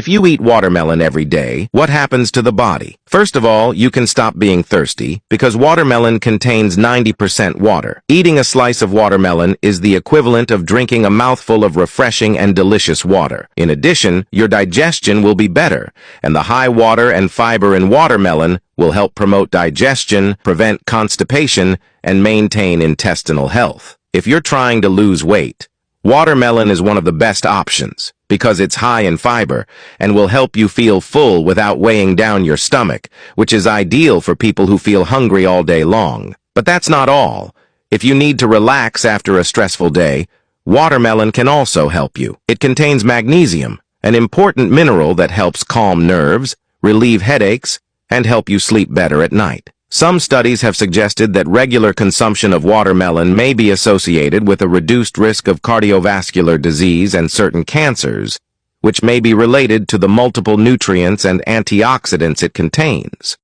If you eat watermelon every day, what happens to the body? First of all, you can stop being thirsty because watermelon contains 90% water. Eating a slice of watermelon is the equivalent of drinking a mouthful of refreshing and delicious water. In addition, your digestion will be better, and the high water and fiber in watermelon will help promote digestion, prevent constipation, and maintain intestinal health. If you're trying to lose weight, watermelon is one of the best options because it's high in fiber and will help you feel full without weighing down your stomach, which is ideal for people who feel hungry all day long. But that's not all. If you need to relax after a stressful day, watermelon can also help you. It contains magnesium, an important mineral that helps calm nerves, relieve headaches, and help you sleep better at night. Some studies have suggested that regular consumption of watermelon may be associated with a reduced risk of cardiovascular disease and certain cancers, which may be related to the multiple nutrients and antioxidants it contains.